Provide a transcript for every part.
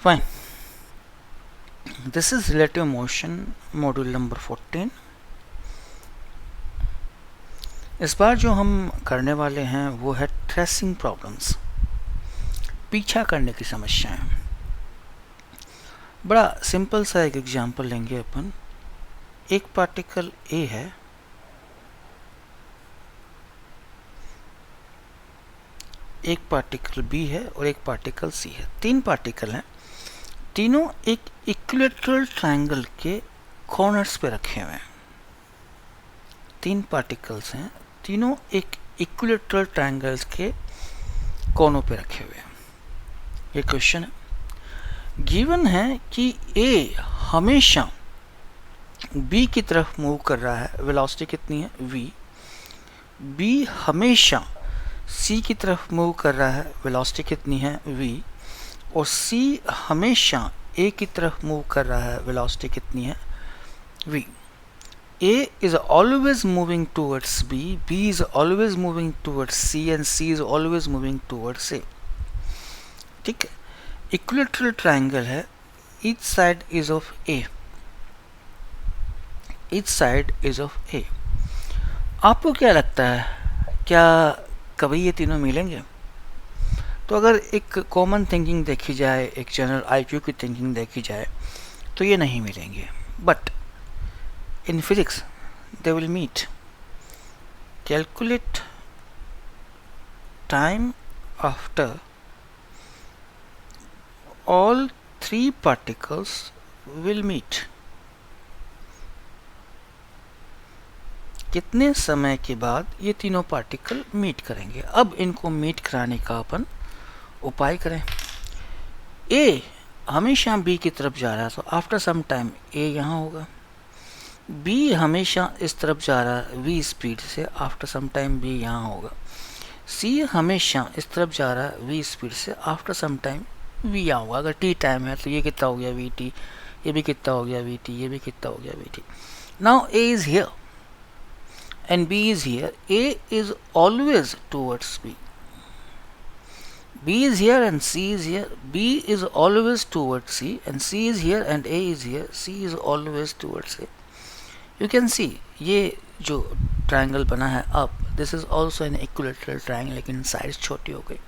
Fine, this is relative motion module number 14। इस बार जो हम करने वाले हैं वो है ट्रेसिंग प्रॉब्लम्स, पीछा करने की समस्याएं। बड़ा सिंपल सा एक एग्जांपल लेंगे अपन। एक पार्टिकल ए है, एक पार्टिकल बी है और एक पार्टिकल सी है। तीन पार्टिकल हैं, तीनों एक इक्विलेटरल ट्रायंगल के कॉर्नर्स पे रखे हुए हैं। तीन पार्टिकल्स हैं, तीनों एक इक्विलेटरल ट्रायंगल्स के कोनों पे रखे हुए हैं। ये क्वेश्चन है, गिवन है कि ए हमेशा बी की तरफ मूव कर रहा है, वेलोसिटी कितनी है v। बी हमेशा सी की तरफ मूव कर रहा है, वेलोसिटी कितनी है v। और सी हमेशा ए की तरफ मूव कर रहा है, वेलोसिटी कितनी है v। A is always moving towards B, B is always moving towards C and C is always moving towards A। ठीक है, इक्विलेटरल ट्रायंगल है, each side is of A, each side is of A। आपको क्या लगता है, क्या कभी ये तीनों मिलेंगे? तो अगर एक कॉमन थिंकिंग देखी जाए, एक जनरल IQ की थिंकिंग देखी जाए, तो ये नहीं मिलेंगे। But in physics they will meet। Calculate time after all three particles will meet। कितने समय के बाद ये तीनों पार्टिकल मीट करेंगे। अब इनको मीट कराने का अपन उपाय करें। ए हमेशा बी की तरफ जा रहा है, तो आफ्टर सम टाइम ए यहाँ होगा। बी हमेशा इस तरफ जा रहा है v स्पीड से, आफ्टर सम टाइम बी यहाँ होगा। सी हमेशा इस तरफ जा रहा है v स्पीड से, आफ्टर सम टाइम v यहाँ होगा। अगर t टाइम है तो ये कितना हो गया vt, ये भी कितना हो गया vt, ये भी कितना हो गया vt। Now a is here and b is here. a is always towards b, b is here and c is here। b is always towards c and c is here and a is here। c is always towards a। You can see ये जो triangle बना है अब, this is also an equilateral triangle, लेकिन size छोटी हो गई।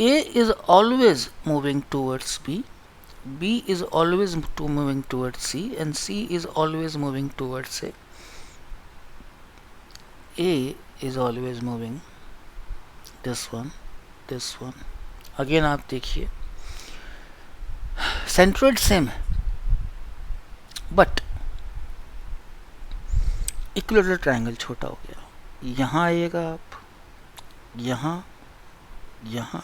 A is always moving towards B, B is always moving towards C and C is always moving towards A. A is always moving this one, this one. Again आप देखिए centroid same है, but equilateral triangle छोटा हो गया। यहाँ आइएगा आप, यहाँ, यहाँ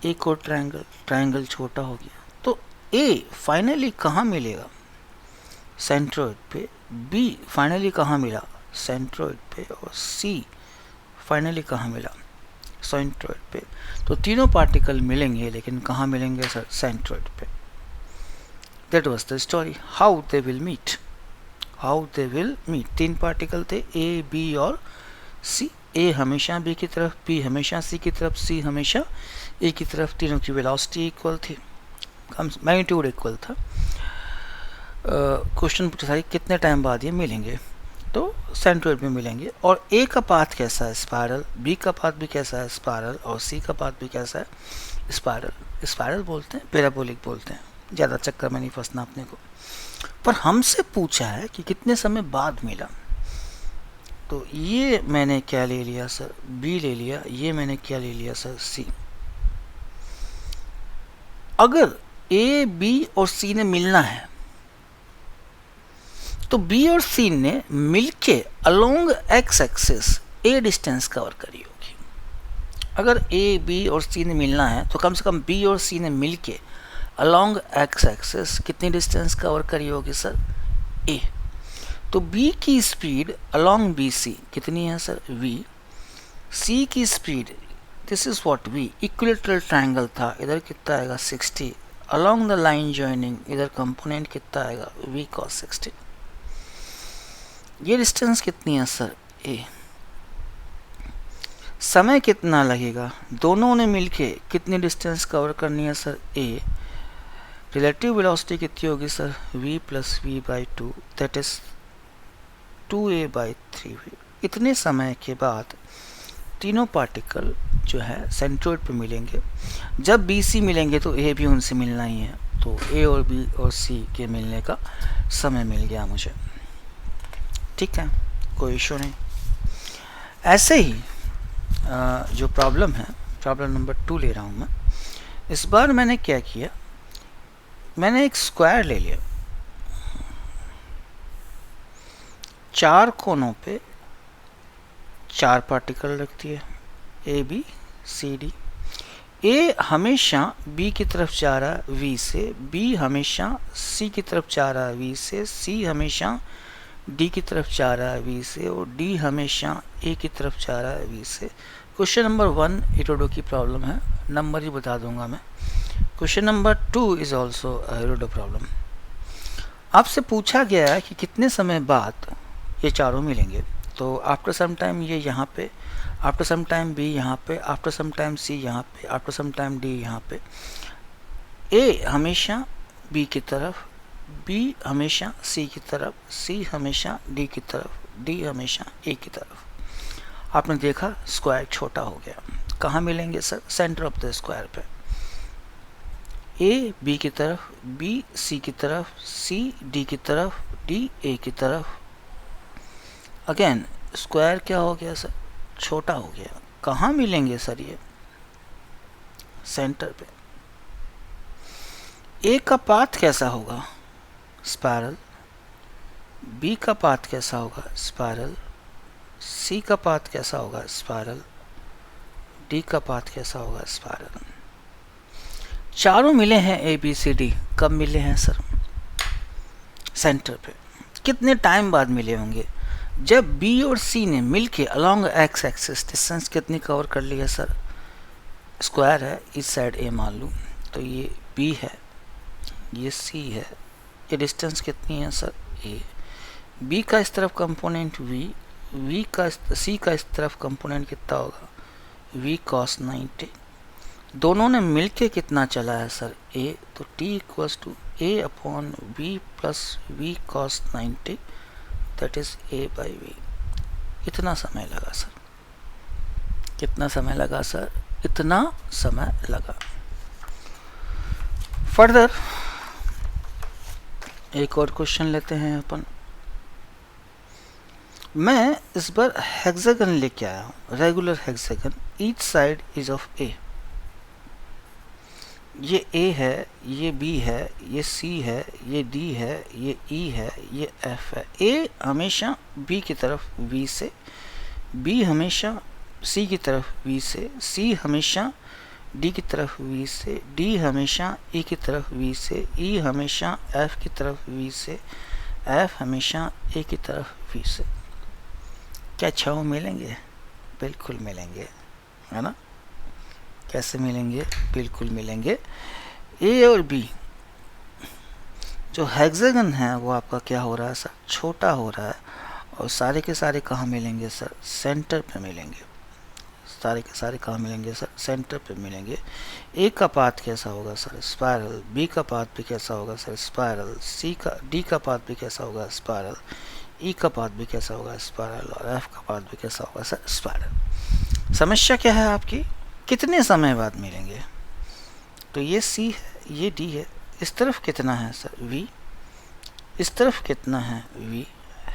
एक और ट्रायंगल छोटा हो गया। तो ए फाइनली कहाँ मिलेगा? सेंट्रोइड पे। बी फाइनली कहाँ मिला? सेंट्रोइड पे। और सी फाइनली कहाँ मिला? सेंट्रोइड पे। तो तीनों पार्टिकल मिलेंगे, लेकिन कहाँ मिलेंगे सर? सेंट्रोइड पे। That was the story, how they will meet, how they will meet. तीन पार्टिकल थे, ए बी और सी। ए हमेशा बी की तरफ, बी हमेशा सी की तरफ, सी हमेशा ए की तरफ। तीनों की वेलोसिटी इक्वल थी, मैग्नीट्यूड इक्वल था। क्वेश्चन पूछा था कितने टाइम बाद ये मिलेंगे, तो सेंट्रोइड में मिलेंगे। और ए का पाथ कैसा है? स्पायरल। बी का पाथ भी कैसा है? स्पायरल। और सी का पाथ भी कैसा है? स्पायरल। स्पायरल बोलते हैं, पैराबोलिक बोलते हैं, ज़्यादा चक्कर में नहीं फंसना अपने को। पर हमसे पूछा है कि कितने समय बाद मिला, तो ये मैंने क्या ले लिया सर? बी ले लिया। ये मैंने क्या ले लिया सर? सी। अगर ए बी और सी ने मिलना है, तो बी और सी ने मिलके अलोंग एक्स एक्सिस ए डिस्टेंस कवर करी होगी। अगर ए बी और सी ने मिलना है, तो कम से कम बी और सी ने मिलके अलोंग एक्स एक्सिस कितनी डिस्टेंस कवर करी होगी सर? ए। तो बी की स्पीड अलोंग बी सी कितनी है सर? v। सी की speed, this is what v, equilateral triangle था, इधर कितना आएगा? 60। अलोंग द लाइन जॉइनिंग इधर कंपोनेंट कितना आएगा? v cos 60। ये डिस्टेंस कितनी है सर? a। समय कितना लगेगा, दोनों ने मिलके कितनी डिस्टेंस कवर करनी है सर, ए। रिलेटिव वेलोसिटी कितनी होगी sir, v plus v by two, that is 2a by 3v। इतने समय के बाद तीनों पार्टिकल जो है सेंट्रोइड पे मिलेंगे। जब बी सी मिलेंगे तो ए भी उनसे मिलना ही है, तो ए और बी और सी के मिलने का समय मिल गया मुझे। ठीक है, कोई इशू नहीं। ऐसे ही जो प्रॉब्लम है, प्रॉब्लम नंबर 2 ले रहा हूँ मैं। इस बार मैंने क्या किया, मैंने एक स्क्वायर ले लिया, 4 कोनों पे 4 पार्टिकल रख दिए, ए बी सी डी। ए हमेशा बी की तरफ जा रहा है वी से, बी हमेशा सी की तरफ जा रहा है वी से, सी हमेशा डी की तरफ जा रहा है वी से, और डी हमेशा ए की तरफ जा रहा है वी से। क्वेश्चन नंबर 1 इरोडो की प्रॉब्लम है, नंबर ही बता दूंगा मैं। Question number 2 is also इरोडो problem. आपसे पूछा गया है कि कितने समय बाद ये चारों मिलेंगे। तो आफ्टर सम टाइम ये यहाँ पे, आफ्टर सम टाइम बी यहाँ पे, आफ्टर सम टाइम सी यहाँ पे, आफ्टर सम टाइम डी यहाँ पे। ए हमेशा बी की तरफ, बी हमेशा सी की तरफ, सी हमेशा डी की तरफ, डी हमेशा ए की तरफ। आपने देखा स्क्वायर छोटा हो गया। कहाँ मिलेंगे sir, center of the square पे। ए बी की तरफ, बी सी की तरफ, सी डी की तरफ, डी ए की तरफ। अगेन स्क्वायर क्या हो गया सर, छोटा हो गया। कहाँ मिलेंगे सर ये, सेंटर पे। ए का पाथ कैसा होगा, स्पाइरल। बी का पाथ कैसा होगा, स्पाइरल। सी का पाथ कैसा होगा, स्पाइरल। डी का पाथ कैसा होगा, स्पाइरल। चारों मिले हैं ए बी सी डी। कब मिले हैं सर, सेंटर पे। कितने टाइम बाद मिले होंगे, जब बी और सी ने मिलके अलोंग एक्स एक्सिस डिस्टेंस कितनी कवर कर ली है सर। स्क्वायर है, इस साइड ए मान लूँ, तो ये बी है, ये सी है, ये डिस्टेंस कितनी है सर, ए। बी का इस तरफ कंपोनेंट वी, वी का सी का इस तरफ कंपोनेंट कितना होगा, वी कॉस 90। दोनों ने मिलके कितना चला है सर, ए। तो t equals to a upon v plus v cos 90, that is a by v. इतना समय लगा सर, कितना समय लगा सर, इतना समय लगा। फर्दर एक और क्वेश्चन लेते हैं अपन। मैं इस बार हेक्सागन लेके आया हूँ, regular hexagon. Each side is of A. ये ए है, ये बी है, ये सी है, ये डी है, ये ई है, ये एफ है। ए हमेशा बी की तरफ वी से, बी हमेशा सी की तरफ वी से, सी हमेशा डी की तरफ वी से, डी हमेशा ई की तरफ वी से, ई हमेशा एफ की तरफ वी से, एफ हमेशा ए की तरफ वी से। क्या छह मिलेंगे, बिल्कुल मिलेंगे, है ना। कैसे मिलेंगे, बिल्कुल मिलेंगे। ए और बी जो हेक्सागन है वो आपका क्या हो रहा है सर, छोटा हो रहा है। और सारे के सारे कहाँ मिलेंगे सर, सेंटर पे मिलेंगे। सारे के सारे कहाँ मिलेंगे सर, सेंटर पे मिलेंगे। ए का पाथ कैसा होगा सर, स्पाइरल। बी का पाथ भी कैसा होगा सर, स्पाइरल। सी का, डी का पाथ भी कैसा होगा, स्पाइरल। ई का पाथ भी कैसा होगा, स्पाइरल। और एफ का पाथ भी कैसा होगा सर, स्पाइरल। समस्या क्या है आपकी, कितने समय बाद मिलेंगे। तो ये सी है, ये डी है। इस तरफ कितना है सर, वी। इस तरफ कितना है, वी।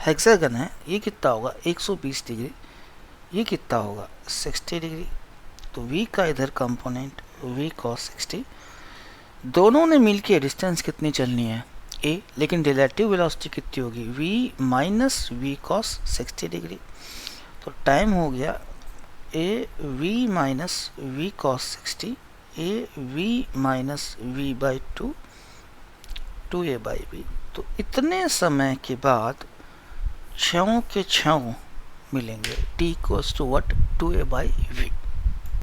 हेक्सागन है, ये कितना होगा 120 डिग्री, ये कितना होगा 60 डिग्री। तो वी का इधर कंपोनेंट वी कॉस 60। दोनों ने मिलके डिस्टेंस कितनी चलनी है, ए। लेकिन रिलेटिव वेलोसिटी कितनी होगी, v minus v cos 60 degree. तो टाइम हो गया a v minus v cos 60, a v minus v by 2, 2a by v. तो इतने समय के बाद छयों के छयों मिलेंगे। t equals to what, 2a by we.